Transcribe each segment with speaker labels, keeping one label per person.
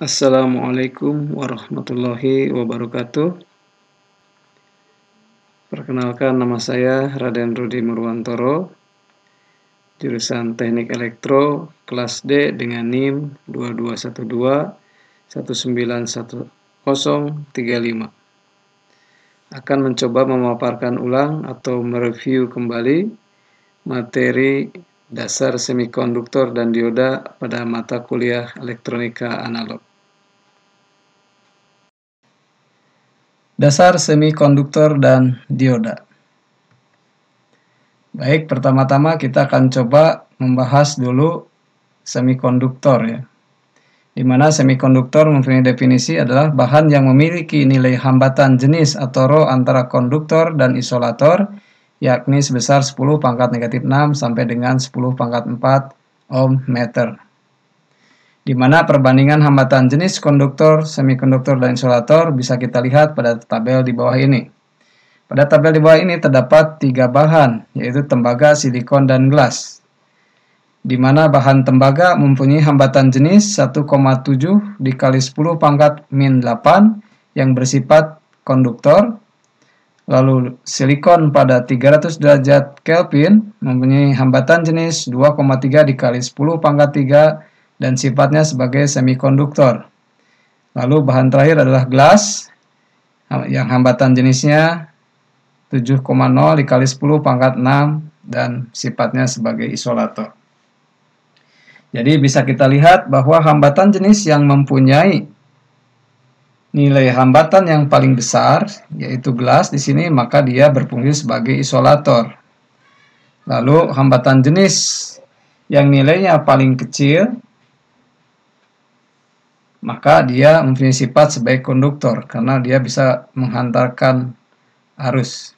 Speaker 1: Assalamualaikum warahmatullahi wabarakatuh. Perkenalkan, nama saya Raden Rudi Murwantoro, jurusan Teknik Elektro, kelas D dengan NIM 2212-1911035. Akan mencoba memaparkan ulang atau mereview kembali materi dasar semikonduktor dan dioda pada mata kuliah elektronika analog. Dasar semikonduktor dan dioda. Baik, pertama-tama kita akan coba membahas dulu semikonduktor ya. Di mana semikonduktor mempunyai definisi adalah bahan yang memiliki nilai hambatan jenis atau rho antara konduktor dan isolator, yakni sebesar 10⁻⁶ sampai dengan 10⁻⁴ ohm meter. Di mana perbandingan hambatan jenis konduktor, semikonduktor, dan isolator bisa kita lihat pada tabel di bawah ini. Pada tabel di bawah ini terdapat 3 bahan, yaitu tembaga, silikon, dan gelas. Di mana bahan tembaga mempunyai hambatan jenis 1,7 dikali 10⁻⁻8 yang bersifat konduktor. Lalu silikon pada 300 derajat Kelvin mempunyai hambatan jenis 2,3 dikali 10⁻³ dan sifatnya sebagai semikonduktor. Lalu bahan terakhir adalah gelas yang hambatan jenisnya 7,0 dikali 10⁻⁶ dan sifatnya sebagai isolator. Jadi bisa kita lihat bahwa hambatan jenis yang mempunyai nilai hambatan yang paling besar, yaitu gelas di sini, maka dia berfungsi sebagai isolator. Lalu hambatan jenis yang nilainya paling kecil, maka dia mempunyai sifat sebagai konduktor karena dia bisa menghantarkan arus.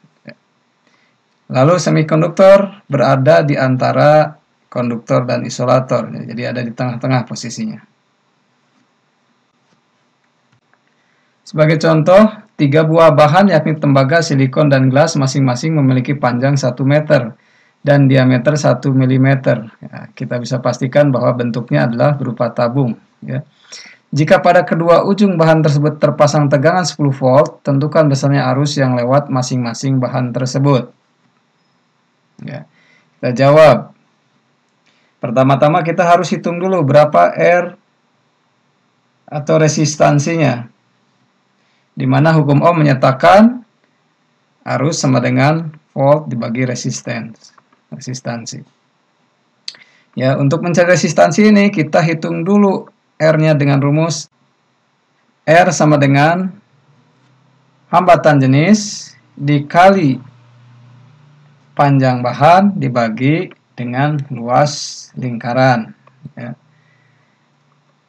Speaker 1: Lalu semikonduktor berada di antara konduktor dan isolator, jadi ada di tengah-tengah posisinya. Sebagai contoh, 3 buah bahan yakni tembaga, silikon, dan gelas masing-masing memiliki panjang 1 meter dan diameter 1 mm. Ya, kita bisa pastikan bahwa bentuknya adalah berupa tabung. Ya. Jika pada kedua ujung bahan tersebut terpasang tegangan 10 volt, tentukan besarnya arus yang lewat masing-masing bahan tersebut. Ya. Kita jawab. Pertama-tama kita harus hitung dulu berapa R atau resistansinya. Di mana hukum Ohm menyatakan arus sama dengan volt dibagi resistansi. Ya, untuk mencari resistansi ini kita hitung dulu R-nya dengan rumus R sama dengan hambatan jenis dikali panjang bahan dibagi dengan luas lingkaran. Ya.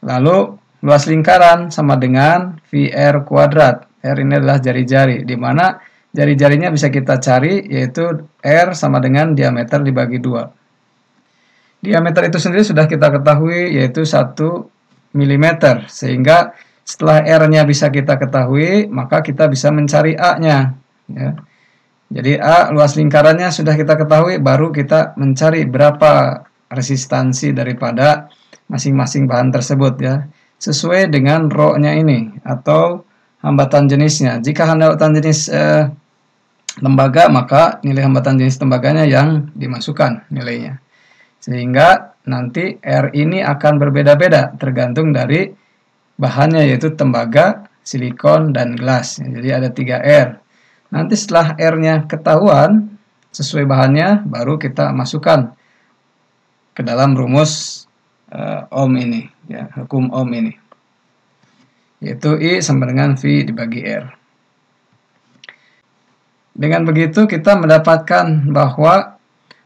Speaker 1: Lalu luas lingkaran sama dengan VR kuadrat. R ini adalah jari-jari, di mana jari-jarinya bisa kita cari, yaitu R sama dengan diameter dibagi 2. Diameter itu sendiri sudah kita ketahui, yaitu 1 mm, sehingga setelah R-nya bisa kita ketahui, maka kita bisa mencari A-nya. Ya. Jadi A, luas lingkarannya sudah kita ketahui, baru kita mencari berapa resistansi daripada masing-masing bahan tersebut, ya, sesuai dengan rho-nya ini atau hambatan jenisnya. Jika hambatan jenis tembaga, maka nilai hambatan jenis tembaganya yang dimasukkan nilainya. Sehingga nanti R ini akan berbeda-beda tergantung dari bahannya, yaitu tembaga, silikon, dan gelas. Jadi ada 3 R. Nanti setelah R-nya ketahuan sesuai bahannya, baru kita masukkan ke dalam rumus Ohm ini, ya, hukum Ohm ini, yaitu I sama dengan V dibagi R. Dengan begitu kita mendapatkan bahwa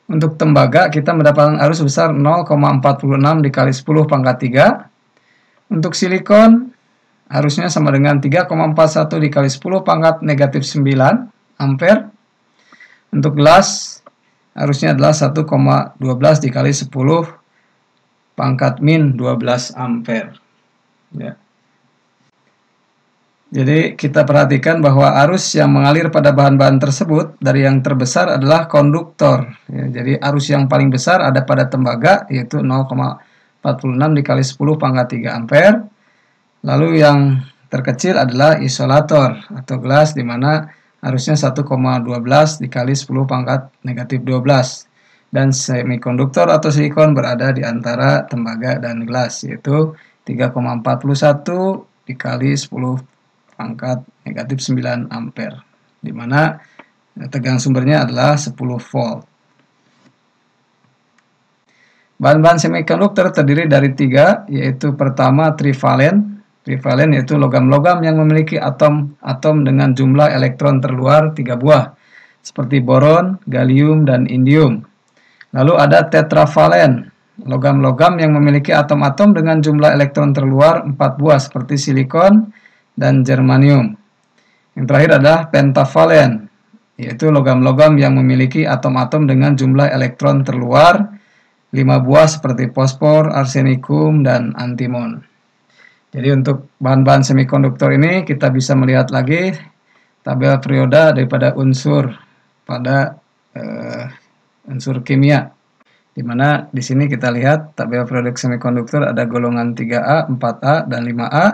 Speaker 1: untuk tembaga kita mendapatkan arus sebesar 0,46 dikali 10⁻⁵. Untuk silikon arusnya sama dengan 3,41 dikali 10⁻⁻⁹ ampere. Untuk gelas arusnya adalah 1,12 dikali 10⁻⁻12 ampere. Ya. Jadi kita perhatikan bahwa arus yang mengalir pada bahan-bahan tersebut dari yang terbesar adalah konduktor. Ya, jadi arus yang paling besar ada pada tembaga, yaitu 0,46 dikali 10⁻³ ampere. Lalu yang terkecil adalah isolator atau gelas, di mana harusnya 1,12 dikali 10 pangkat negatif 12. Dan semikonduktor atau silikon berada di antara tembaga dan gelas, yaitu 3,41 dikali 10 pangkat negatif 9 ampere, di mana tegangan sumbernya adalah 10 volt. Bahan-bahan semikonduktor terdiri dari 3, yaitu pertama trivalen. Trivalen yaitu logam-logam yang memiliki atom-atom dengan jumlah elektron terluar 3 buah, seperti boron, gallium, dan indium. Lalu ada tetravalen, logam-logam yang memiliki atom-atom dengan jumlah elektron terluar 4 buah, seperti silikon dan germanium. Yang terakhir adalah pentavalen, yaitu logam-logam yang memiliki atom-atom dengan jumlah elektron terluar 5 buah, seperti fosfor, arsenikum, dan antimon. Jadi untuk bahan-bahan semikonduktor ini kita bisa melihat lagi tabel perioda daripada unsur pada unsur kimia, di mana di sini kita lihat tabel periode semikonduktor ada golongan 3A, 4A, dan 5A,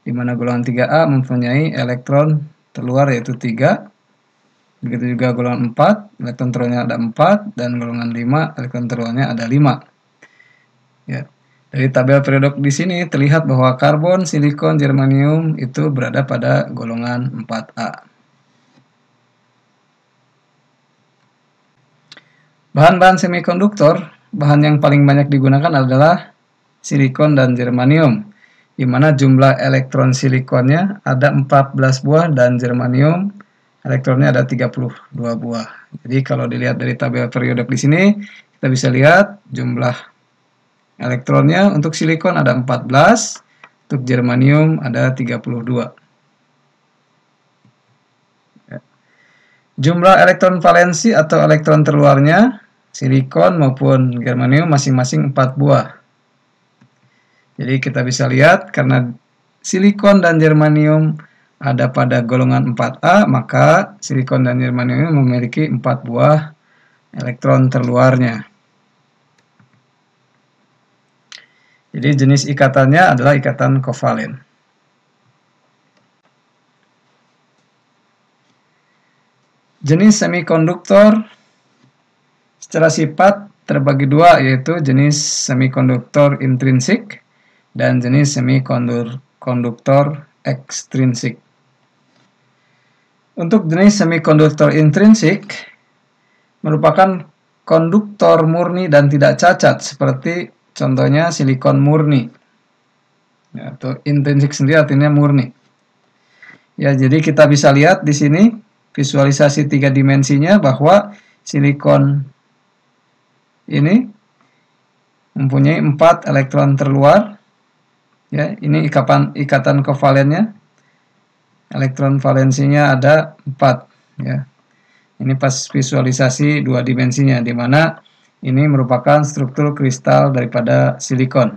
Speaker 1: di mana golongan 3A mempunyai elektron terluar yaitu 3, begitu juga golongan 4, elektron terluarnya ada 4, dan golongan 5, elektron terluarnya ada 5. Ya. Dari tabel periode di sini terlihat bahwa karbon, silikon, germanium itu berada pada golongan 4A. Bahan-bahan semikonduktor, bahan yang paling banyak digunakan adalah silikon dan germanium, di mana jumlah elektron silikonnya ada 14 buah dan germanium elektronnya ada 32 buah. Jadi kalau dilihat dari tabel periode di sini, kita bisa lihat jumlah elektronnya untuk silikon ada 14, untuk germanium ada 32. Jumlah elektron valensi atau elektron terluarnya silikon maupun germanium masing-masing 4 buah. Jadi kita bisa lihat karena silikon dan germanium ada pada golongan 4A, maka silikon dan germanium memiliki 4 buah elektron terluarnya. Jadi jenis ikatannya adalah ikatan kovalen. Jenis semikonduktor secara sifat terbagi dua, yaitu jenis semikonduktor intrinsik dan jenis semikonduktor ekstrinsik. Untuk jenis semikonduktor intrinsik merupakan konduktor murni dan tidak cacat, seperti contohnya silikon murni. Ya, atau intrinsik sendiri artinya murni. Ya, jadi kita bisa lihat di sini visualisasi 3 dimensinya bahwa silikon ini mempunyai 4 elektron terluar. Ya, ini ikatan kovalennya. Elektron valensinya ada 4. Ya. Ini pas visualisasi 2 dimensinya, di mana ini merupakan struktur kristal daripada silikon.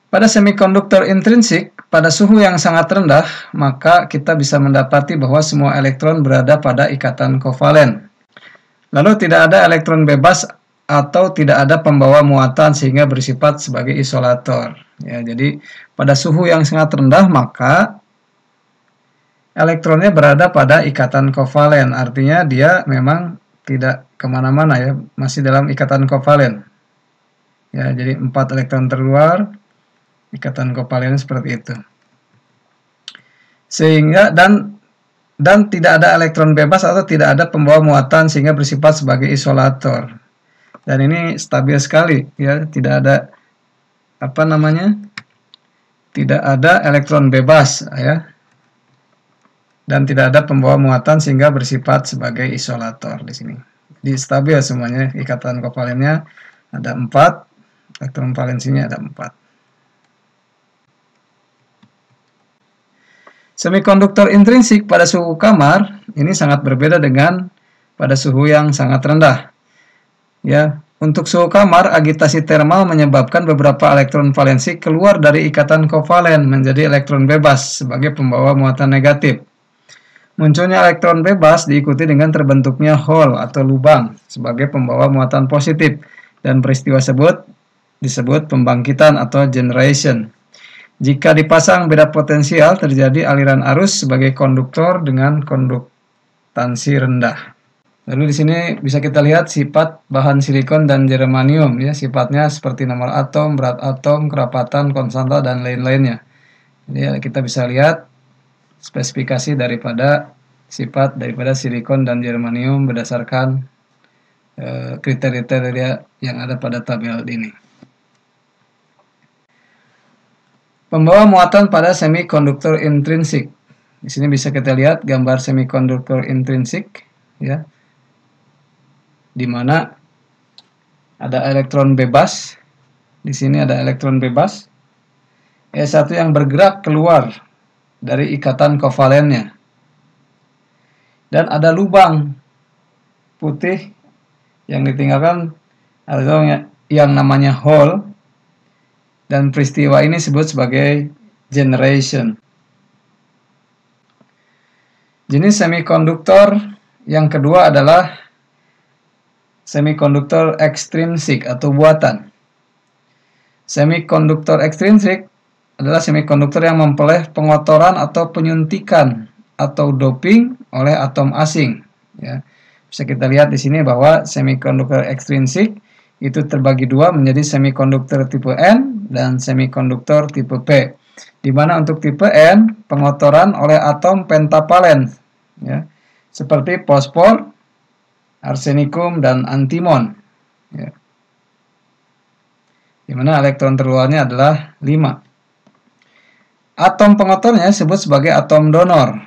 Speaker 1: Pada semikonduktor intrinsik, pada suhu yang sangat rendah, maka kita bisa mendapati bahwa semua elektron berada pada ikatan kovalen. Lalu tidak ada elektron bebas atau tidak ada pembawa muatan sehingga bersifat sebagai isolator. Ya, jadi pada suhu yang sangat rendah, maka elektronnya berada pada ikatan kovalen. Artinya dia memang tidak kemana-mana, ya, masih dalam ikatan kovalen. Ya, jadi 4 elektron terluar, ikatan kovalen seperti itu. Sehingga dan tidak ada elektron bebas atau tidak ada pembawa muatan sehingga bersifat sebagai isolator. Dan ini stabil sekali, ya, tidak ada tidak ada elektron bebas, ya. Dan tidak ada pembawa muatan sehingga bersifat sebagai isolator di sini. Jadi stabil semuanya, ikatan kovalennya ada 4, elektron valensinya ada 4. Semikonduktor intrinsik pada suhu kamar ini sangat berbeda dengan pada suhu yang sangat rendah. Ya, untuk suhu kamar, agitasi termal menyebabkan beberapa elektron valensi keluar dari ikatan kovalen menjadi elektron bebas sebagai pembawa muatan negatif. Munculnya elektron bebas diikuti dengan terbentuknya hole atau lubang sebagai pembawa muatan positif, dan peristiwa tersebut disebut pembangkitan atau generation. Jika dipasang beda potensial, terjadi aliran arus sebagai konduktor dengan konduktansi rendah. Lalu di sini bisa kita lihat sifat bahan silikon dan germanium, ya, sifatnya seperti nomor atom, berat atom, kerapatan, konstanta, dan lain-lainnya. Jadi kita bisa lihat spesifikasi daripada sifat daripada silikon dan germanium berdasarkan kriteria yang ada pada tabel ini. Pembawa muatan pada semikonduktor intrinsik. Di sini bisa kita lihat gambar semikonduktor intrinsik, ya, di mana ada elektron bebas. Di sini ada elektron bebas. E1 yang bergerak keluar dari ikatan kovalennya. Dan ada lubang putih yang ditinggalkan atau yang namanya hole. Dan peristiwa ini disebut sebagai generation. Jenis semikonduktor yang kedua adalah semikonduktor ekstrinsik atau buatan. Semikonduktor ekstrinsik adalah semikonduktor yang memperoleh pengotoran atau penyuntikan atau doping oleh atom asing. Ya. Bisa kita lihat di sini bahwa semikonduktor ekstrinsik itu terbagi dua menjadi semikonduktor tipe N dan semikonduktor tipe P. Di mana untuk tipe N pengotoran oleh atom pentavalen, ya, seperti fosfor, arsenikum, dan antimon. Ya. Di mana elektron terluarnya adalah 5. Atom pengotornya disebut sebagai atom donor.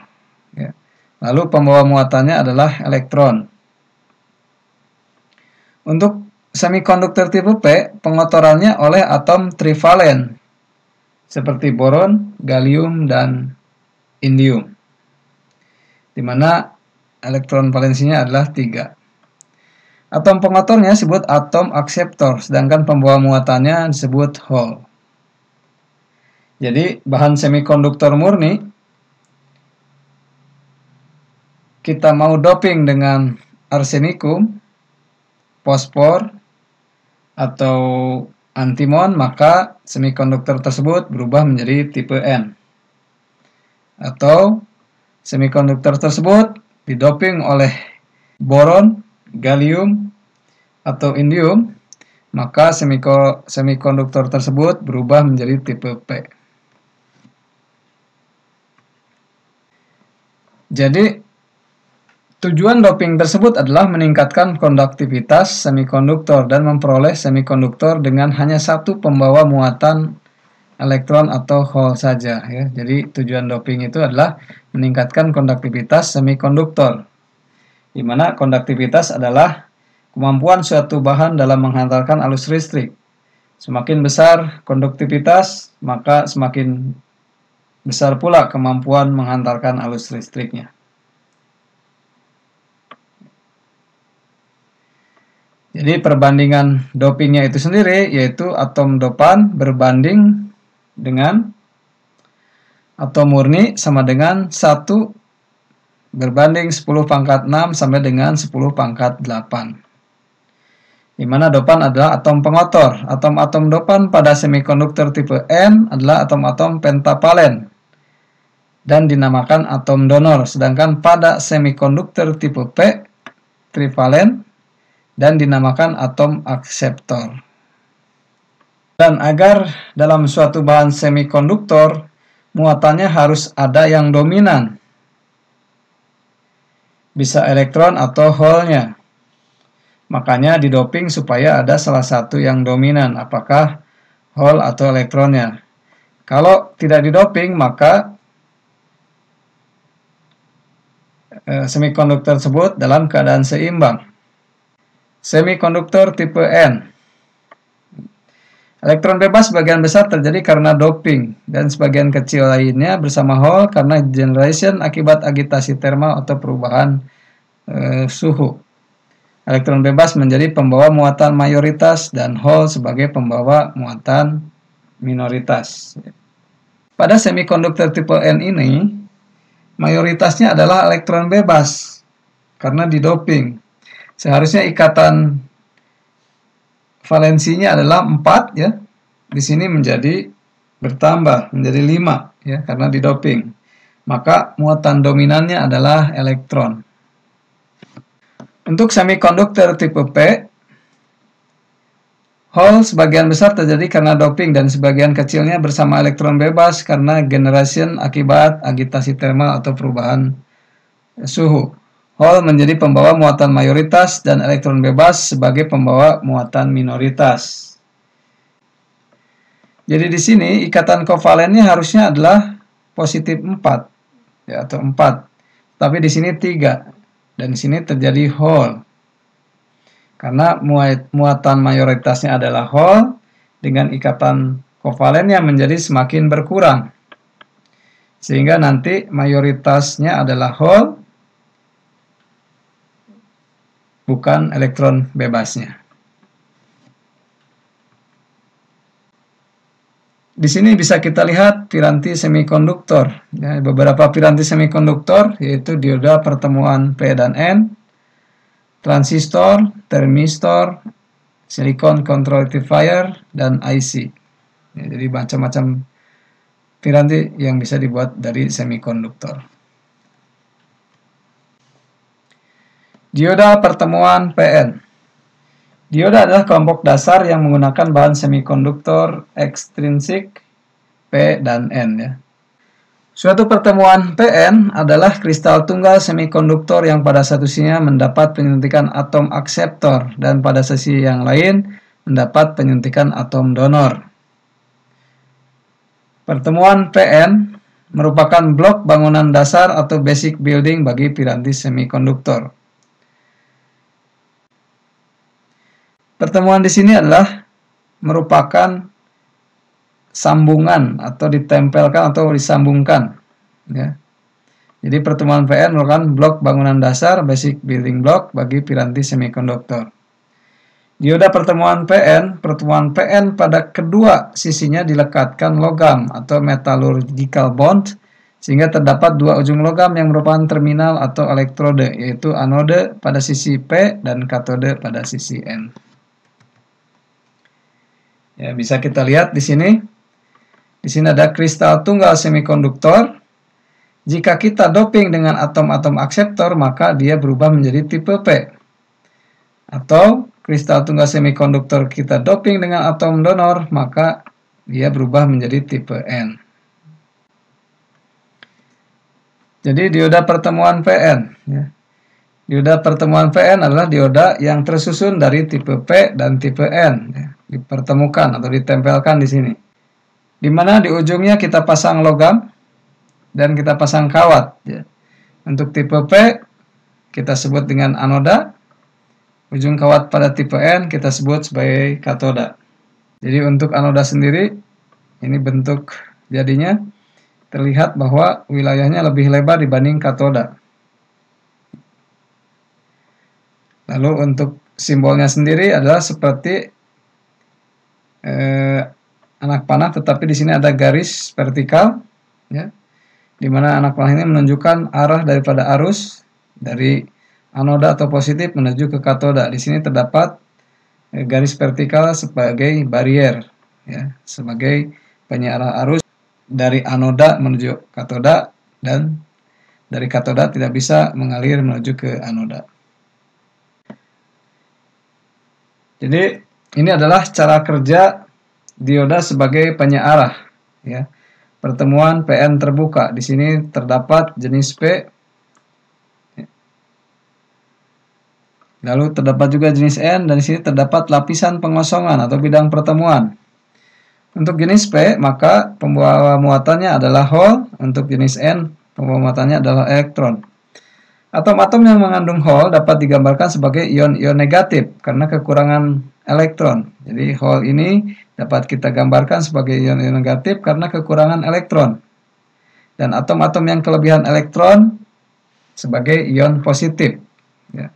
Speaker 1: Ya. Lalu pembawa muatannya adalah elektron. Untuk semikonduktor tipe P, pengotorannya oleh atom trivalen, seperti boron, gallium, dan indium, di mana elektron valensinya adalah 3. Atom pengotornya disebut atom akseptor, sedangkan pembawa muatannya disebut hole. Jadi, bahan semikonduktor murni, kita mau doping dengan arsenikum, fosfor, atau antimon, maka semikonduktor tersebut berubah menjadi tipe N. Atau semikonduktor tersebut didoping oleh boron, gallium, atau indium, maka semikonduktor tersebut berubah menjadi tipe P. Jadi, tujuan doping tersebut adalah meningkatkan konduktivitas semikonduktor dan memperoleh semikonduktor dengan hanya satu pembawa muatan elektron atau hole saja. Ya. Jadi tujuan doping itu adalah meningkatkan konduktivitas semikonduktor, di mana konduktivitas adalah kemampuan suatu bahan dalam menghantarkan arus listrik. Semakin besar konduktivitas, maka semakin besar pula kemampuan menghantarkan arus listriknya. Jadi perbandingan dopingnya itu sendiri yaitu atom dopan berbanding dengan atom murni sama dengan 1 berbanding 10 pangkat 6 sampai dengan 10 pangkat 8. Di mana dopan adalah atom pengotor. Atom-atom dopan pada semikonduktor tipe N adalah atom-atom pentavalen dan dinamakan atom donor. Sedangkan pada semikonduktor tipe P trivalen dan dinamakan atom akseptor. Dan agar dalam suatu bahan semikonduktor muatannya harus ada yang dominan, bisa elektron atau hole-nya. Makanya didoping supaya ada salah satu yang dominan, apakah hole atau elektronnya. Kalau tidak didoping, maka semikonduktor tersebut dalam keadaan seimbang. Semikonduktor tipe N. Elektron bebas sebagian besar terjadi karena doping dan sebagian kecil lainnya bersama hole karena generation akibat agitasi termal atau perubahan suhu. Elektron bebas menjadi pembawa muatan mayoritas dan hole sebagai pembawa muatan minoritas. Pada semikonduktor tipe N ini, mayoritasnya adalah elektron bebas karena didoping. Seharusnya ikatan valensinya adalah 4 ya. Di sini menjadi bertambah menjadi 5 ya karena didoping. Maka muatan dominannya adalah elektron. Untuk semikonduktor tipe P, Hall sebagian besar terjadi karena doping dan sebagian kecilnya bersama elektron bebas karena generation akibat agitasi termal atau perubahan suhu. Hall menjadi pembawa muatan mayoritas dan elektron bebas sebagai pembawa muatan minoritas. Jadi di sini ikatan kovalennya harusnya adalah positif 4 ya, atau 4. Tapi di sini 3 dan di sini terjadi Hall. Karena muatan mayoritasnya adalah Hall, dengan ikatan kovalennya menjadi semakin berkurang. Sehingga nanti mayoritasnya adalah Hall, bukan elektron bebasnya. Di sini bisa kita lihat piranti semikonduktor. Ya, beberapa piranti semikonduktor yaitu dioda pertemuan P dan N, transistor, termistor, silicon control rectifier, dan IC. Ya, jadi macam-macam piranti yang bisa dibuat dari semikonduktor. Dioda pertemuan PN. Dioda adalah kelompok dasar yang menggunakan bahan semikonduktor ekstrinsik P dan N ya. Suatu pertemuan PN adalah kristal tunggal semikonduktor yang pada satu sisinya mendapat penyuntikan atom akseptor dan pada sisi yang lain mendapat penyuntikan atom donor. Pertemuan PN merupakan blok bangunan dasar atau basic building bagi piranti semikonduktor. Pertemuan di sini adalah merupakan sambungan atau ditempelkan atau disambungkan ya. Jadi pertemuan PN merupakan blok bangunan dasar basic building block bagi piranti semikonduktor. Dioda pertemuan PN pada kedua sisinya dilekatkan logam atau metallurgical bond sehingga terdapat dua ujung logam yang merupakan terminal atau elektrode, yaitu anode pada sisi P dan katode pada sisi N. Ya, bisa kita lihat di sini. Di sini ada kristal tunggal semikonduktor. Jika kita doping dengan atom-atom akseptor, maka dia berubah menjadi tipe P. Atau kristal tunggal semikonduktor kita doping dengan atom donor, maka dia berubah menjadi tipe N. Jadi dioda pertemuan PN. Ya. Dioda pertemuan PN adalah dioda yang tersusun dari tipe P dan tipe N. Ya. Dipertemukan atau ditempelkan di sini. Di mana di ujungnya kita pasang logam dan kita pasang kawat. Ya. Untuk tipe P kita sebut dengan anoda, ujung kawat pada tipe N kita sebut sebagai katoda. Jadi untuk anoda sendiri, ini bentuk jadinya terlihat bahwa wilayahnya lebih lebar dibanding katoda. Lalu untuk simbolnya sendiri adalah seperti anak panah, tetapi di sini ada garis vertikal, ya, di mana anak panah ini menunjukkan arah daripada arus dari anoda atau positif menuju ke katoda. Di sini terdapat garis vertikal sebagai barier, ya, sebagai penyearah arus dari anoda menuju katoda, dan dari katoda tidak bisa mengalir menuju ke anoda. Jadi ini adalah cara kerja dioda sebagai penyearah, ya. Pertemuan PN terbuka. Di sini terdapat jenis P. Lalu terdapat juga jenis N, dan di sini terdapat lapisan pengosongan atau bidang pertemuan. Untuk jenis P, maka pembawa muatannya adalah Hall. Untuk jenis N, pembawa muatannya adalah elektron. Atom-atom yang mengandung Hall dapat digambarkan sebagai ion-ion negatif karena kekurangan elektron. Jadi Hall ini dapat kita gambarkan sebagai ion-ion negatif karena kekurangan elektron. Dan atom-atom yang kelebihan elektron sebagai ion positif. Ya.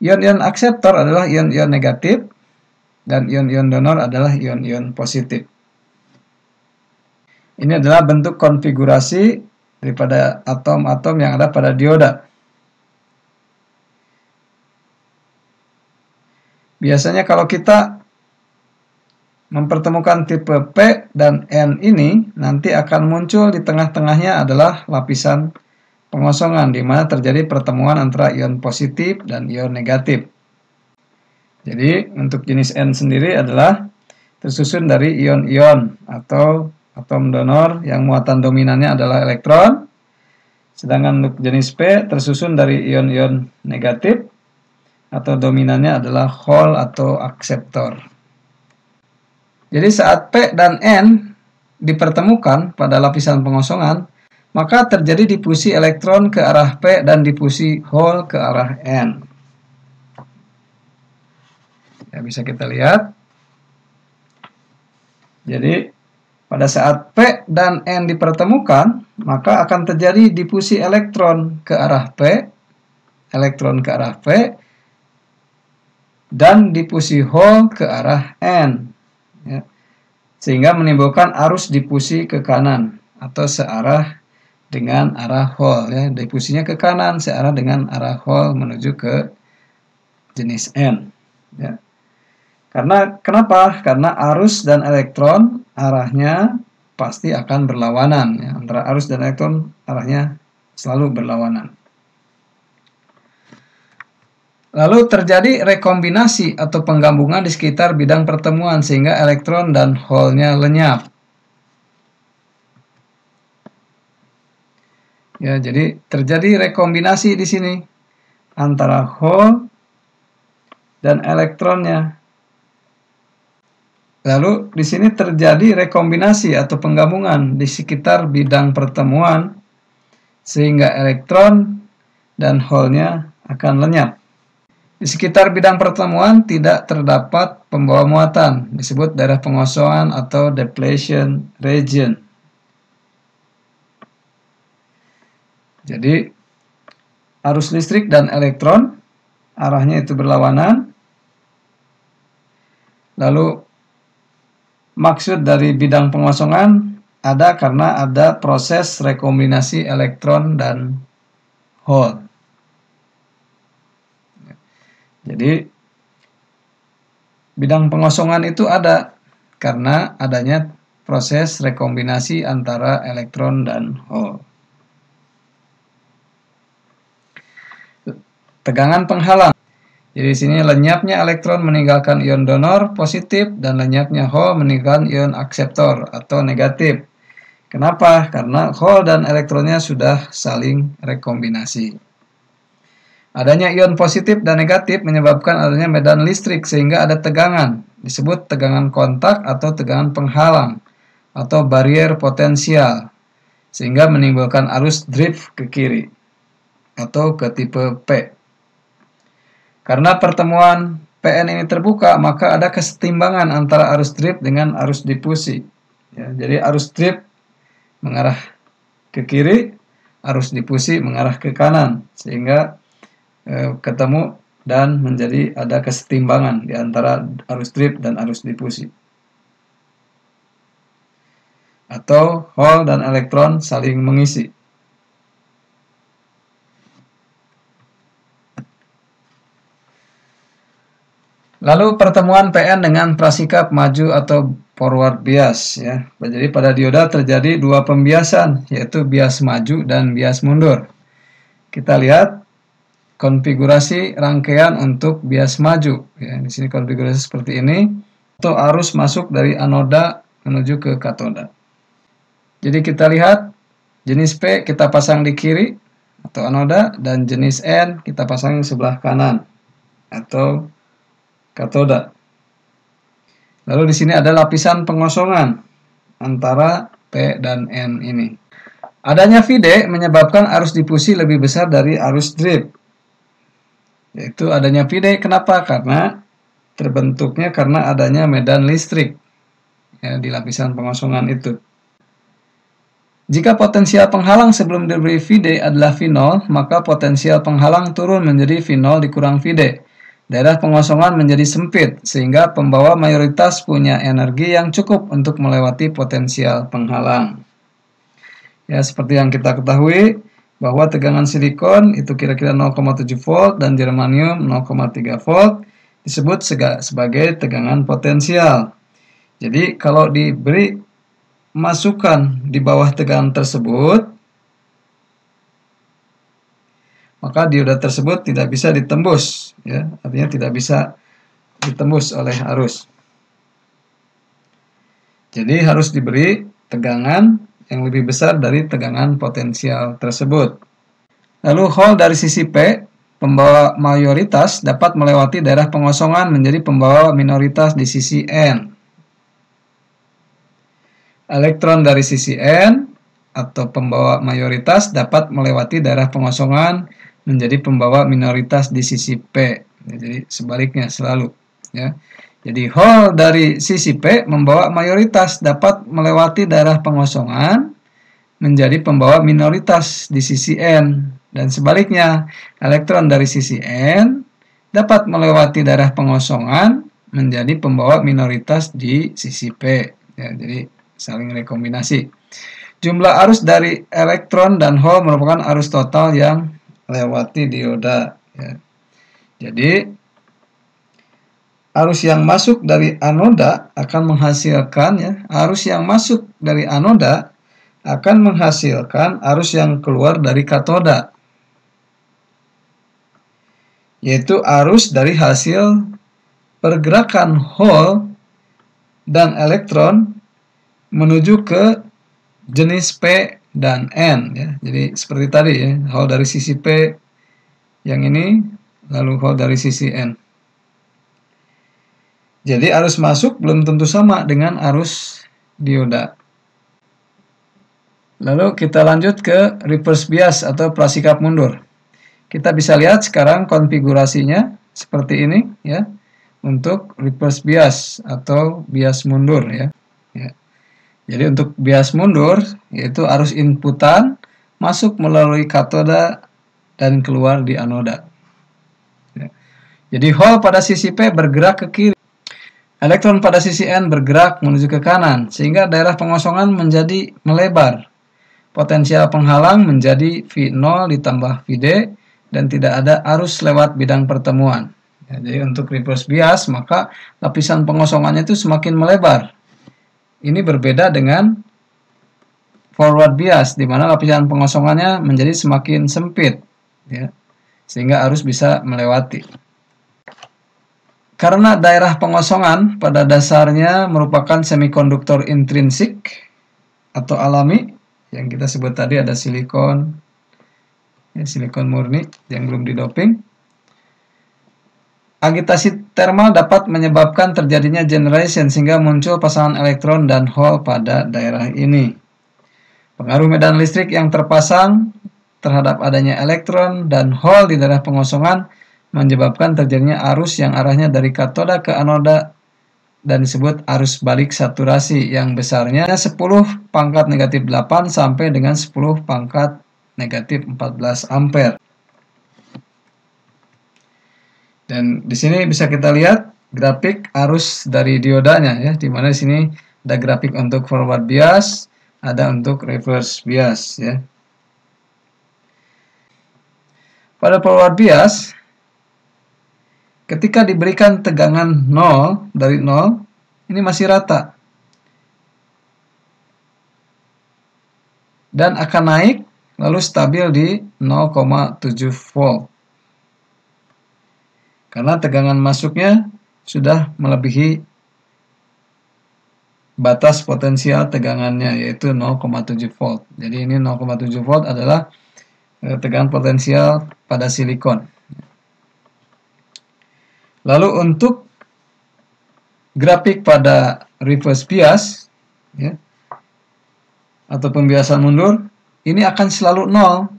Speaker 1: Ion-ion akseptor adalah ion-ion negatif dan ion-ion donor adalah ion-ion positif. Ini adalah bentuk konfigurasi daripada atom-atom yang ada pada dioda. Biasanya kalau kita mempertemukan tipe P dan N ini, nanti akan muncul di tengah-tengahnya adalah lapisan pengosongan, di mana terjadi pertemuan antara ion positif dan ion negatif. Jadi, untuk jenis N sendiri adalah tersusun dari ion-ion atau atom donor yang muatan dominannya adalah elektron. Sedangkan untuk jenis P tersusun dari ion-ion negatif atau dominannya adalah hole atau akseptor. Jadi saat P dan N dipertemukan pada lapisan pengosongan, maka terjadi difusi elektron ke arah P dan difusi hole ke arah N. Ya, bisa kita lihat. Jadi pada saat P dan N dipertemukan, maka akan terjadi difusi elektron ke arah P, dan difusi hole ke arah N. Ya, sehingga menimbulkan arus difusi ke kanan atau searah dengan arah hole. Ya, difusinya ke kanan searah dengan arah hole menuju ke jenis N. Ya. Kenapa? Karena arus dan elektron arahnya pasti akan berlawanan. Ya. Antara arus dan elektron arahnya selalu berlawanan. Lalu terjadi rekombinasi atau penggabungan di sekitar bidang pertemuan sehingga elektron dan hole-nya lenyap. Ya, jadi terjadi rekombinasi di sini antara hole dan elektronnya. Lalu di sini terjadi rekombinasi atau penggabungan di sekitar bidang pertemuan sehingga elektron dan hole-nya akan lenyap. Di sekitar bidang pertemuan tidak terdapat pembawa muatan, disebut daerah pengosongan atau depletion region. Jadi arus listrik dan elektron arahnya itu berlawanan. Lalu maksud dari bidang pengosongan ada karena ada proses rekombinasi elektron dan hole. Jadi bidang pengosongan itu ada karena adanya proses rekombinasi antara elektron dan hole. Tegangan penghalang. Jadi di sini lenyapnya elektron meninggalkan ion donor positif dan lenyapnya hole meninggalkan ion akseptor atau negatif. Kenapa? Karena hole dan elektronnya sudah saling rekombinasi. Adanya ion positif dan negatif menyebabkan adanya medan listrik sehingga ada tegangan, disebut tegangan kontak atau tegangan penghalang atau barrier potensial, sehingga menimbulkan arus drift ke kiri atau ke tipe P. Karena pertemuan PN ini terbuka, maka ada kesetimbangan antara arus drift dengan arus difusi. Ya, jadi arus drift mengarah ke kiri, arus difusi mengarah ke kanan, sehingga ketemu dan menjadi ada kesetimbangan di antara arus drift dan arus difusi. Atau hole dan elektron saling mengisi. Lalu pertemuan PN dengan prasikap maju atau forward bias. Ya. Jadi pada dioda terjadi dua pembiasan, yaitu bias maju dan bias mundur. Kita lihat konfigurasi rangkaian untuk bias maju. Ya, di sini konfigurasi seperti ini. Atau arus masuk dari anoda menuju ke katoda. Jadi kita lihat jenis P kita pasang di kiri atau anoda dan jenis N kita pasang di sebelah kanan atau katoda. Lalu di sini ada lapisan pengosongan antara P dan N ini. Adanya Vd menyebabkan arus difusi lebih besar dari arus drift. Yaitu adanya Vd. Kenapa? Karena terbentuknya karena adanya medan listrik ya, di lapisan pengosongan itu. Jika potensial penghalang sebelum diberi Vd adalah V0, maka potensial penghalang turun menjadi V0 dikurang Vd. Daerah pengosongan menjadi sempit, sehingga pembawa mayoritas punya energi yang cukup untuk melewati potensial penghalang. Ya, seperti yang kita ketahui, bahwa tegangan silikon itu kira-kira 0,7 volt dan germanium 0,3 volt disebut sebagai tegangan potensial. Jadi kalau diberi masukan di bawah tegangan tersebut, maka dioda tersebut tidak bisa ditembus, ya, artinya tidak bisa ditembus oleh arus. Jadi harus diberi tegangan yang lebih besar dari tegangan potensial tersebut. Lalu hole dari sisi P, pembawa mayoritas dapat melewati daerah pengosongan menjadi pembawa minoritas di sisi N. Elektron dari sisi N atau pembawa mayoritas dapat melewati daerah pengosongan menjadi pembawa minoritas di sisi P. Jadi sebaliknya selalu, ya. Jadi hole dari sisi P membawa mayoritas dapat melewati daerah pengosongan menjadi pembawa minoritas di sisi N, dan sebaliknya elektron dari sisi N dapat melewati daerah pengosongan menjadi pembawa minoritas di sisi P, ya. Jadi saling rekombinasi. Jumlah arus dari elektron dan hole merupakan arus total yang melewati dioda, ya. Jadi arus yang masuk dari anoda akan menghasilkan, ya, arus yang masuk dari anoda akan menghasilkan arus yang keluar dari katoda, yaitu arus dari hasil pergerakan hole dan elektron menuju ke jenis P dan N, ya. Jadi seperti tadi, ya, hole dari sisi P yang ini, lalu hole dari sisi N. Jadi arus masuk belum tentu sama dengan arus dioda. Lalu kita lanjut ke reverse bias atau prasikap mundur. Kita bisa lihat sekarang konfigurasinya seperti ini, ya, untuk reverse bias atau bias mundur, ya. Jadi untuk bias mundur yaitu arus inputan masuk melalui katoda dan keluar di anoda. Ya. Jadi hole pada sisi P bergerak ke kiri. Elektron pada sisi N bergerak menuju ke kanan, sehingga daerah pengosongan menjadi melebar. Potensial penghalang menjadi V0 ditambah Vd, dan tidak ada arus lewat bidang pertemuan. Ya, jadi untuk reverse bias, maka lapisan pengosongannya itu semakin melebar. Ini berbeda dengan forward bias, di mana lapisan pengosongannya menjadi semakin sempit, ya, sehingga arus bisa melewati. Karena daerah pengosongan pada dasarnya merupakan semikonduktor intrinsik atau alami, yang kita sebut tadi ada silikon, ya, silikon murni yang belum didoping. Agitasi termal dapat menyebabkan terjadinya generation sehingga muncul pasangan elektron dan hole pada daerah ini. Pengaruh medan listrik yang terpasang terhadap adanya elektron dan hole di daerah pengosongan menyebabkan terjadinya arus yang arahnya dari katoda ke anoda dan disebut arus balik saturasi yang besarnya 10 pangkat negatif 8 sampai dengan 10 pangkat negatif 14 ampere. Dan di sini bisa kita lihat grafik arus dari diodanya, ya, di mana di sini ada grafik untuk forward bias, ada untuk reverse bias, ya. Pada forward bias, ketika diberikan tegangan 0 dari 0, ini masih rata dan akan naik lalu stabil di 0,7 volt. Karena tegangan masuknya sudah melebihi batas potensial tegangannya, yaitu 0,7 volt. Jadi ini 0,7 volt adalah tegangan potensial pada silikon. Lalu untuk grafik pada reverse bias, ya, atau pembiasan mundur, ini akan selalu 0.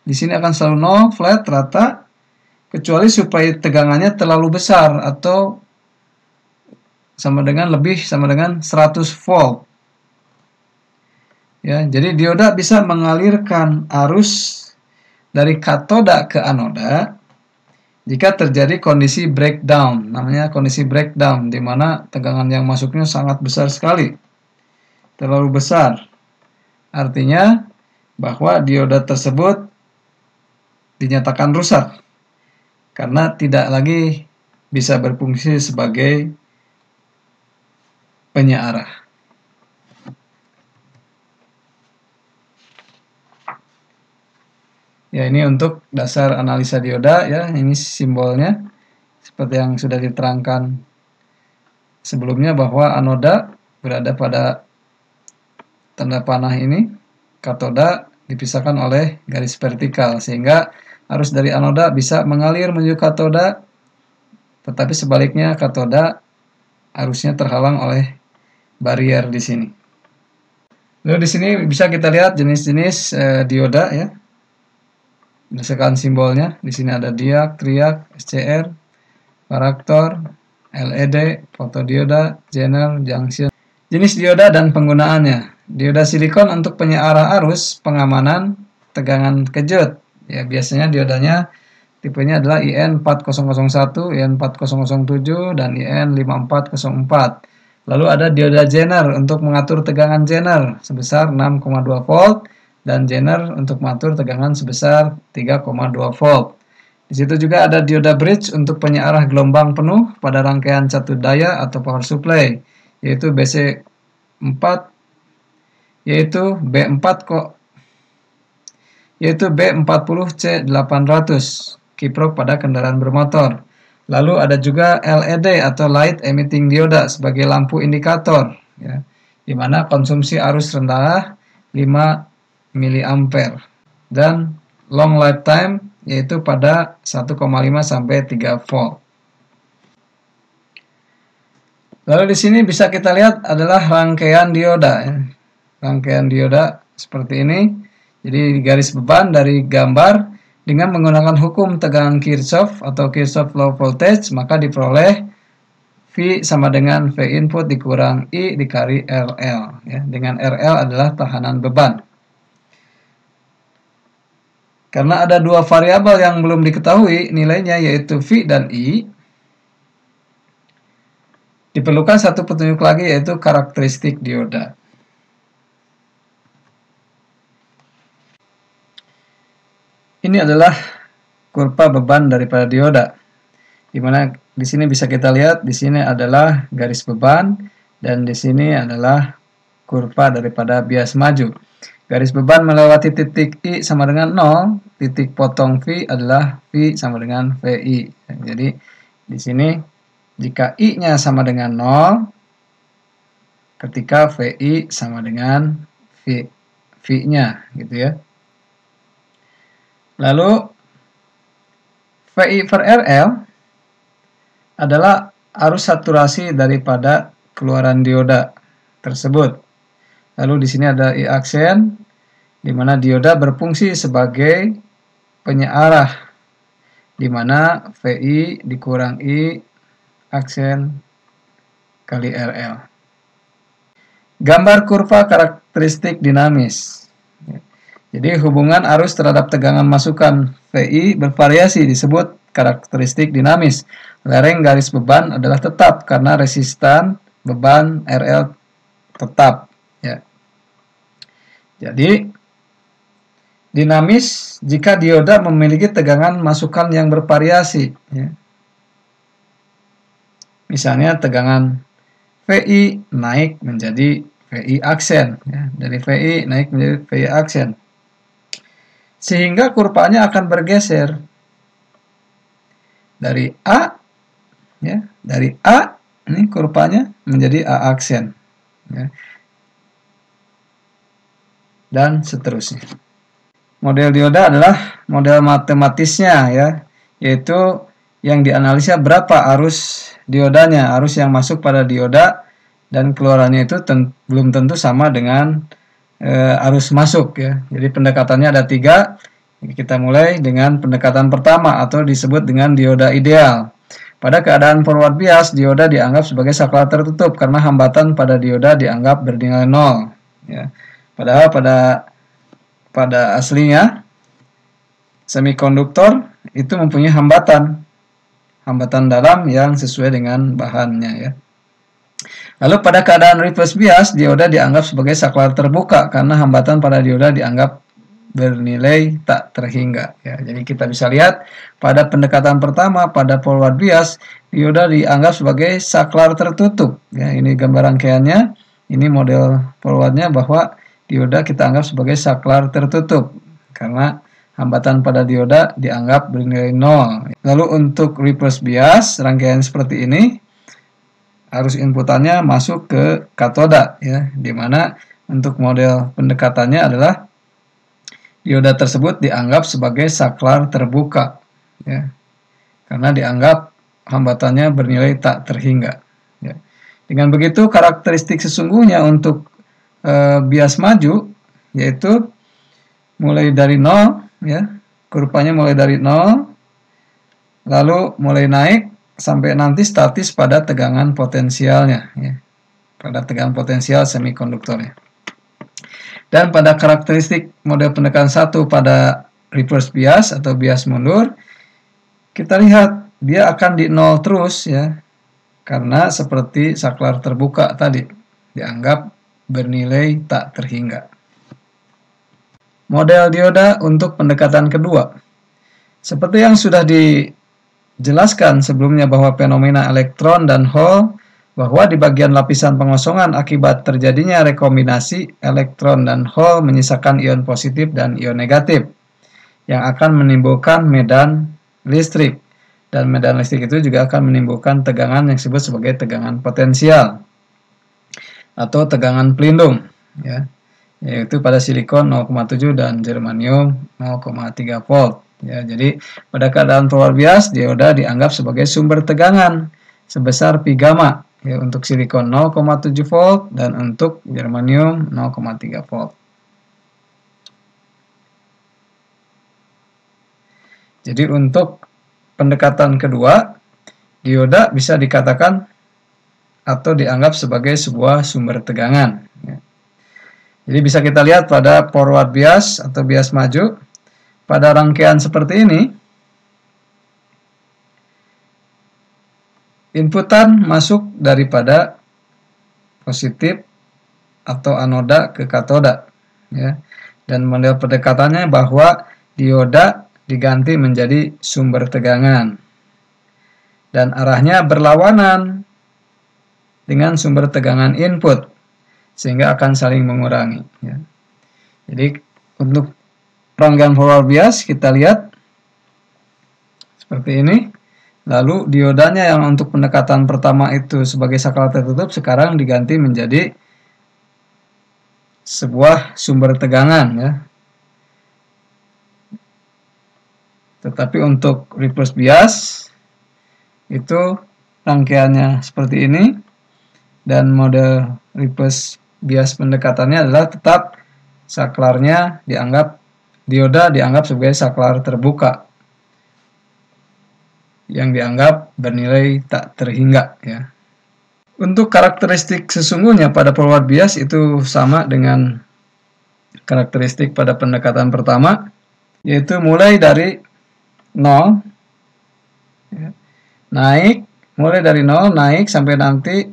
Speaker 1: Di sini akan selalu 0, flat, rata, kecuali supaya tegangannya terlalu besar atau sama dengan 100 volt. Ya, jadi dioda bisa mengalirkan arus dari katoda ke anoda jika terjadi kondisi breakdown, namanya kondisi breakdown, di mana tegangan yang masuknya sangat besar sekali, terlalu besar. Artinya bahwa dioda tersebut dinyatakan rusak karena tidak lagi bisa berfungsi sebagai penyearah. Ya, ini untuk dasar analisa dioda ya, ini simbolnya seperti yang sudah diterangkan sebelumnya bahwa anoda berada pada tanda panah ini, katoda dipisahkan oleh garis vertikal sehingga arus dari anoda bisa mengalir menuju katoda, tetapi sebaliknya katoda arusnya terhalang oleh barrier di sini. Lalu di sini bisa kita lihat jenis-jenis dioda ya. Berdasarkan simbolnya, di sini ada diag, triag, SCR, paraktor, LED, fotodioda, Zener, junction. Jenis dioda dan penggunaannya. Dioda silikon untuk penyearah arus, pengamanan, tegangan kejut. Ya, biasanya diodanya tipenya adalah IN4001, IN4007, dan IN5404. Lalu ada dioda Zener untuk mengatur tegangan Zener sebesar 6,2 volt dan Zener untuk mengatur tegangan sebesar 3,2 volt. Di situ juga ada dioda bridge untuk penyearah gelombang penuh pada rangkaian satu daya atau power supply, yaitu BC4 yaitu B40C800 kiprok pada kendaraan bermotor. Lalu ada juga LED atau light emitting dioda sebagai lampu indikator ya, di mana konsumsi arus rendah 5 mA dan long lifetime yaitu pada 1,5 sampai 3 volt. Lalu di sini bisa kita lihat adalah rangkaian dioda ya. Rangkaian dioda seperti ini. Jadi garis beban dari gambar dengan menggunakan hukum tegangan Kirchhoff atau Kirchhoff Law Voltage, maka diperoleh V sama dengan V input dikurang I dikali RL ya. Dengan RL adalah tahanan beban. Karena ada dua variabel yang belum diketahui nilainya yaitu V dan I, diperlukan satu petunjuk lagi yaitu karakteristik dioda. Ini adalah kurva beban daripada dioda, di mana di sini bisa kita lihat di sini adalah garis beban dan di sini adalah kurva daripada bias maju. Garis beban melewati titik I sama dengan 0, titik potong V adalah V sama dengan VI. Jadi di sini jika I-nya sama dengan 0, ketika VI sama dengan V-nya gitu ya. Lalu VI per RL adalah arus saturasi daripada keluaran dioda tersebut. Lalu di sini ada I aksen, di mana dioda berfungsi sebagai penyearah, di mana VI dikurang I aksen kali RL. Gambar kurva karakteristik dinamis. Jadi hubungan arus terhadap tegangan masukan VI bervariasi disebut karakteristik dinamis. Lereng garis beban adalah tetap karena resistan beban RL tetap. Ya. Jadi dinamis jika dioda memiliki tegangan masukan yang bervariasi. Ya. Misalnya tegangan VI naik menjadi VI aksen, ya. Dari VI naik menjadi VI aksen, sehingga kurvanya akan bergeser dari A, ya, dari A ini kurvanya menjadi A aksen, ya. Dan seterusnya. Model dioda adalah model matematisnya ya, yaitu yang dianalisa berapa arus diodanya, arus yang masuk pada dioda dan keluarannya itu belum tentu sama dengan arus masuk ya. Jadi pendekatannya ada 3. Kita mulai dengan pendekatan pertama atau disebut dengan dioda ideal. Pada keadaan forward bias, dioda dianggap sebagai saklar tertutup karena hambatan pada dioda dianggap bernilai 0 ya. Padahal pada aslinya semikonduktor itu mempunyai hambatan dalam yang sesuai dengan bahannya ya. Lalu pada keadaan reverse bias, dioda dianggap sebagai saklar terbuka karena hambatan pada dioda dianggap bernilai tak terhingga ya. Jadi kita bisa lihat pada pendekatan pertama pada forward bias, dioda dianggap sebagai saklar tertutup. Ya, ini gambar rangkaiannya, ini model forwardnya bahwa dioda kita anggap sebagai saklar tertutup karena hambatan pada dioda dianggap bernilai 0. Lalu untuk reverse bias, rangkaian seperti ini, arus inputannya masuk ke katoda, ya, dimana untuk model pendekatannya adalah dioda tersebut dianggap sebagai saklar terbuka, ya, karena dianggap hambatannya bernilai tak terhingga. Ya. Dengan begitu karakteristik sesungguhnya untuk bias maju yaitu mulai dari 0, ya, kurvanya mulai dari 0, lalu mulai naik sampai nanti statis pada tegangan potensialnya, ya, pada tegangan potensial semikonduktornya. Dan pada karakteristik model pendekatan 1 pada reverse bias atau bias mundur, kita lihat dia akan di 0 terus, ya, karena seperti saklar terbuka tadi, dianggap bernilai tak terhingga. Model dioda untuk pendekatan kedua. Seperti yang sudah dijelaskan sebelumnya bahwa fenomena elektron dan hole, bahwa di bagian lapisan pengosongan akibat terjadinya rekombinasi, elektron dan hole menyisakan ion positif dan ion negatif yang akan menimbulkan medan listrik. Dan medan listrik itu juga akan menimbulkan tegangan yang disebut sebagai tegangan potensial atau tegangan pelindung, ya, yaitu pada silikon 0,7 dan germanium 0,3 volt. Ya, jadi pada keadaan forward bias, dioda dianggap sebagai sumber tegangan sebesar pi gamma, ya, untuk silikon 0,7 volt dan untuk germanium 0,3 volt. Jadi untuk pendekatan kedua, dioda bisa dikatakan atau dianggap sebagai sebuah sumber tegangan. Ya. Jadi bisa kita lihat pada forward bias atau bias maju, pada rangkaian seperti ini, inputan masuk daripada positif atau anoda ke katoda, ya. Dan model pendekatannya bahwa dioda diganti menjadi sumber tegangan dan arahnya berlawanan dengan sumber tegangan input sehingga akan saling mengurangi, ya. Jadi untuk rangkaian forward bias kita lihat seperti ini. Lalu diodanya yang untuk pendekatan pertama itu sebagai saklar tertutup sekarang diganti menjadi sebuah sumber tegangan, ya. Tetapi untuk reverse bias itu rangkaiannya seperti ini, dan model reverse bias pendekatannya adalah tetap saklarnya dianggap, dioda dianggap sebagai saklar terbuka yang dianggap bernilai tak terhingga, ya. Untuk karakteristik sesungguhnya pada forward bias itu sama dengan karakteristik pada pendekatan pertama, yaitu mulai dari 0, ya, naik, mulai dari 0 naik sampai nanti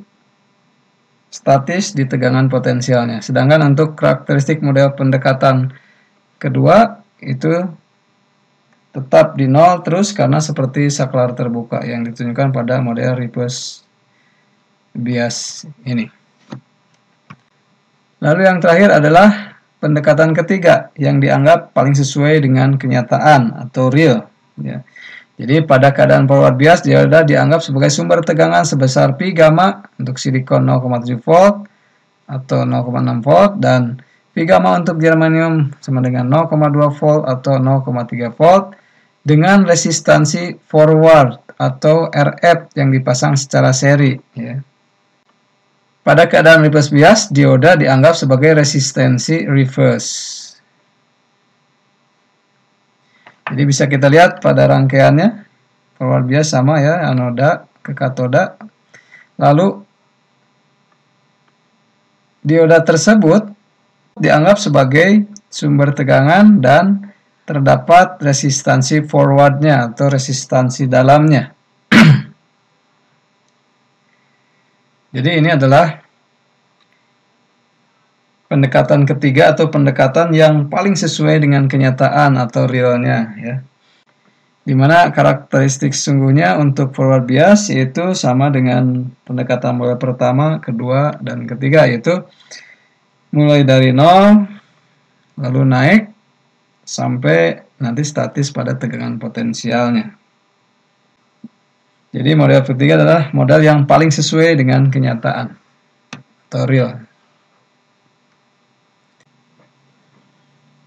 Speaker 1: statis di tegangan potensialnya. Sedangkan untuk karakteristik model pendekatan kedua itu tetap di 0 terus karena seperti saklar terbuka yang ditunjukkan pada model reverse bias ini. Lalu yang terakhir adalah pendekatan ketiga yang dianggap paling sesuai dengan kenyataan atau real, ya. Jadi pada keadaan forward bias dioda dianggap sebagai sumber tegangan sebesar pi gamma untuk silikon 0,7 volt atau 0,6 volt dan pi gamma untuk germanium sama dengan 0,2 volt atau 0,3 volt dengan resistansi forward atau RF yang dipasang secara seri, ya. Pada keadaan reverse bias dioda dianggap sebagai resistensi reverse. Jadi bisa kita lihat pada rangkaiannya, forward bias sama, ya, anoda ke katoda. Lalu dioda tersebut dianggap sebagai sumber tegangan dan terdapat resistansi forwardnya atau resistansi dalamnya. Jadi ini adalah pendekatan ketiga atau pendekatan yang paling sesuai dengan kenyataan atau realnya, ya. di mana karakteristik sesungguhnya untuk forward bias yaitu sama dengan pendekatan model pertama, kedua, dan ketiga, yaitu mulai dari 0 lalu naik sampai nanti statis pada tegangan potensialnya. Jadi model ketiga adalah model yang paling sesuai dengan kenyataan atau real.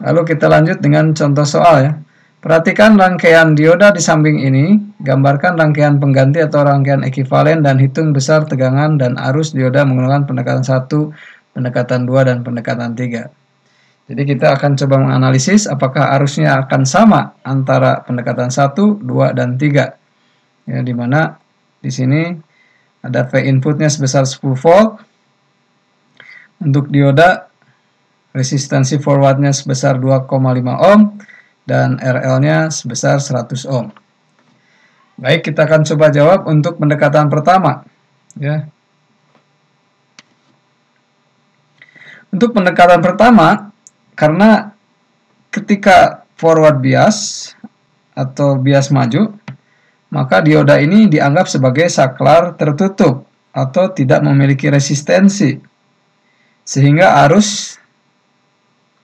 Speaker 1: Lalu kita lanjut dengan contoh soal ya. Perhatikan rangkaian dioda di samping ini, gambarkan rangkaian pengganti atau rangkaian ekivalen dan hitung besar tegangan dan arus dioda menggunakan pendekatan 1, pendekatan 2, dan pendekatan 3. Jadi kita akan coba menganalisis apakah arusnya akan sama antara pendekatan 1, 2, dan 3. Ya, di mana di sini ada V inputnya sebesar 10 volt. Untuk dioda resistansi forwardnya sebesar 2,5 ohm. Dan RL-nya sebesar 100 ohm. Baik, kita akan coba jawab untuk pendekatan pertama. Ya. Untuk pendekatan pertama, karena ketika forward bias atau bias maju, maka dioda ini dianggap sebagai saklar tertutup atau tidak memiliki resistensi. Sehingga arus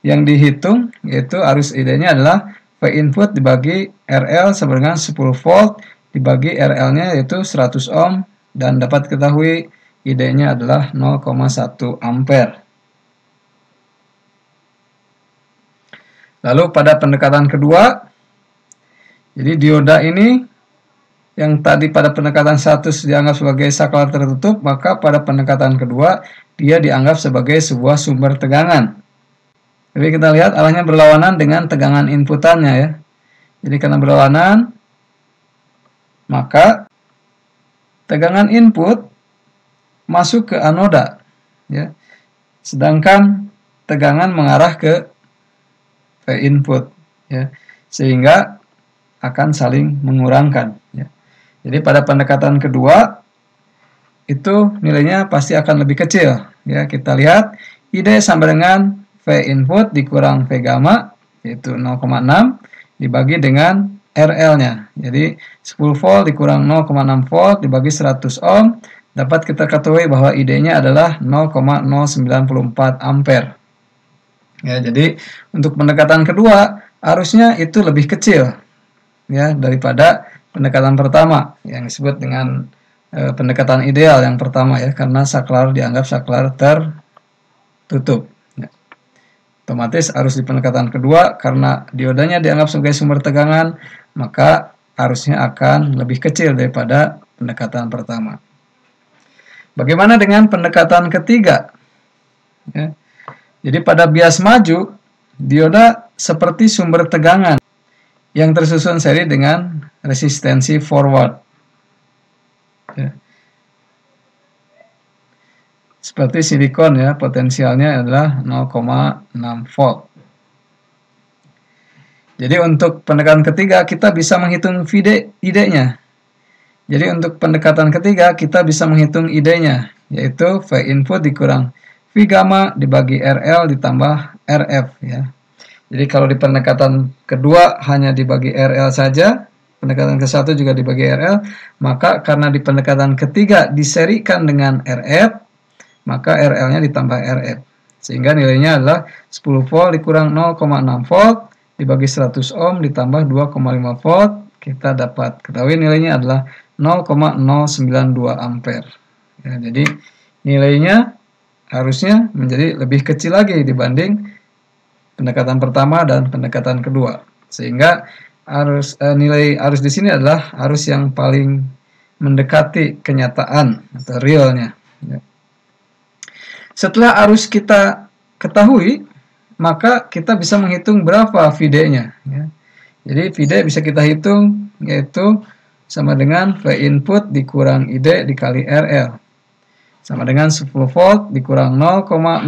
Speaker 1: yang dihitung yaitu arus ID-nya adalah V input dibagi RL sama dengan 10 volt dibagi RL-nya yaitu 100 ohm dan dapat diketahui ID-nya adalah 0,1 ampere. Lalu pada pendekatan kedua, jadi dioda ini yang tadi pada pendekatan 1 dianggap sebagai saklar tertutup, maka pada pendekatan kedua dia dianggap sebagai sebuah sumber tegangan. Jadi kita lihat arahnya berlawanan dengan tegangan inputannya ya. Jadi karena berlawanan, maka tegangan input masuk ke anoda, ya. Sedangkan tegangan mengarah ke V input, ya. Sehingga akan saling mengurangkan. Ya. Jadi pada pendekatan kedua itu nilainya pasti akan lebih kecil. Ya, kita lihat ID sama dengan V input dikurang V gamma, yaitu 0,6, dibagi dengan RL-nya. Jadi 10 volt dikurang 0,6 volt dibagi 100 ohm, dapat kita ketahui bahwa ID-nya adalah 0,094 ampere. Ya, jadi untuk pendekatan kedua, arusnya itu lebih kecil ya daripada pendekatan pertama yang disebut dengan pendekatan ideal yang pertama ya, karena saklar dianggap saklar tertutup. Otomatis arus di pendekatan kedua karena diodanya dianggap sebagai sumber tegangan, maka arusnya akan lebih kecil daripada pendekatan pertama. Bagaimana dengan pendekatan ketiga? Ya. Jadi pada bias maju, dioda seperti sumber tegangan yang tersusun seri dengan resistensi forward. Ya. Seperti silikon ya, potensialnya adalah 0,6 volt. Jadi untuk pendekatan ketiga kita bisa menghitung ID-nya. Jadi untuk pendekatan ketiga kita bisa menghitung ID-nya, yaitu V input dikurang V gamma dibagi RL ditambah RF ya. Jadi kalau di pendekatan kedua hanya dibagi RL saja, pendekatan ke-1 juga dibagi RL, maka karena di pendekatan ketiga diserikan dengan RF, maka RL-nya ditambah RF. Sehingga nilainya adalah 10 volt dikurang 0,6 volt dibagi 100 ohm ditambah 2,5 volt. Kita dapat ketahui nilainya adalah 0,092 ampere. Ya, jadi nilainya harusnya menjadi lebih kecil lagi dibanding pendekatan pertama dan pendekatan kedua. Sehingga nilai arus di sini adalah arus yang paling mendekati kenyataan atau realnya. Ya. Setelah arus kita ketahui, maka kita bisa menghitung berapa VD-nya. Ya. Jadi VD bisa kita hitung, yaitu sama dengan V input dikurang ID dikali RL. Sama dengan 10 volt dikurang 0,092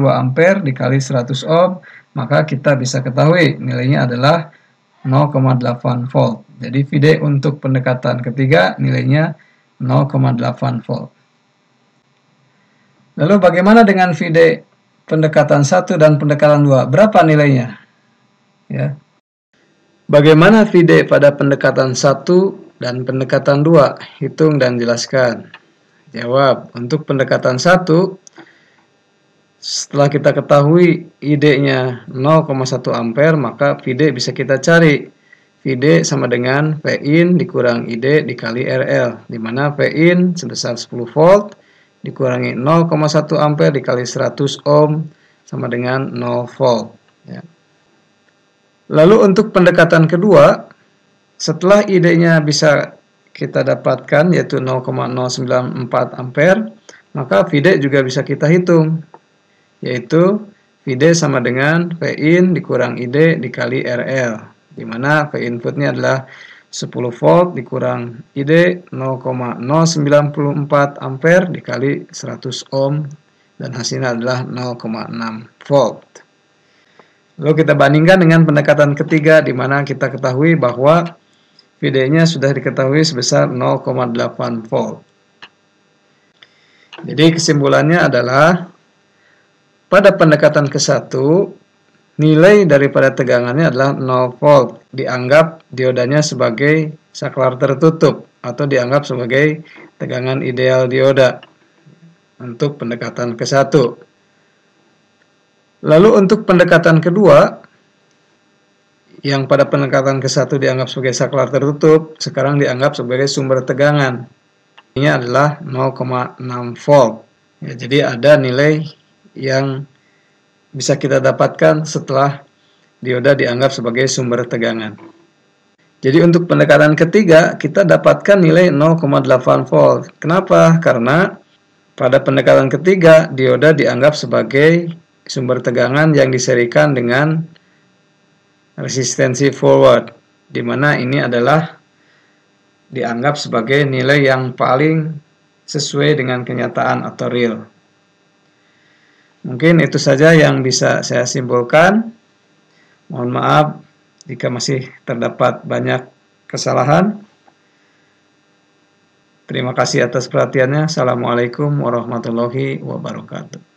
Speaker 1: ampere dikali 100 ohm, maka kita bisa ketahui nilainya adalah 0,8 volt. Jadi VD untuk pendekatan ketiga nilainya 0,8 volt. Lalu bagaimana dengan VD pendekatan 1 dan pendekatan 2? Berapa nilainya? Ya. Bagaimana VD pada pendekatan 1 dan pendekatan 2? Hitung dan jelaskan. Jawab, untuk pendekatan 1, setelah kita ketahui ID-nya 0,1 ampere, maka VD bisa kita cari. VD sama dengan Vin dikurang ID dikali RL, di mana Vin sebesar 10 volt dikurangi 0,1 ampere dikali 100 ohm sama dengan 0 volt. Ya. Lalu untuk pendekatan kedua, setelah ID-nya bisa kita dapatkan yaitu 0,094 ampere, maka VD juga bisa kita hitung, yaitu VD sama dengan Vin dikurang ID dikali RL, di mana V inputnya adalah 10 volt dikurang ID 0,094 ampere dikali 100 ohm, dan hasilnya adalah 0,6 volt. Lalu kita bandingkan dengan pendekatan ketiga, di mana kita ketahui bahwa VD-nya sudah diketahui sebesar 0,8 volt. Jadi kesimpulannya adalah pada pendekatan ke-1, nilai daripada tegangannya adalah 0 volt. Dianggap diodanya sebagai saklar tertutup atau dianggap sebagai tegangan ideal dioda untuk pendekatan ke-1. Lalu untuk pendekatan kedua, yang pada pendekatan ke-1 dianggap sebagai saklar tertutup, sekarang dianggap sebagai sumber tegangan. Ini adalah 0,6 volt. Ya, jadi ada nilai yang bisa kita dapatkan setelah dioda dianggap sebagai sumber tegangan. Jadi untuk pendekatan ketiga, kita dapatkan nilai 0,8 volt. Kenapa? Karena pada pendekatan ketiga, dioda dianggap sebagai sumber tegangan yang diserikan dengan resistensi forward, di mana ini adalah dianggap sebagai nilai yang paling sesuai dengan kenyataan atau real. Mungkin itu saja yang bisa saya simpulkan. Mohon maaf jika masih terdapat banyak kesalahan. Terima kasih atas perhatiannya. Assalamualaikum warahmatullahi wabarakatuh.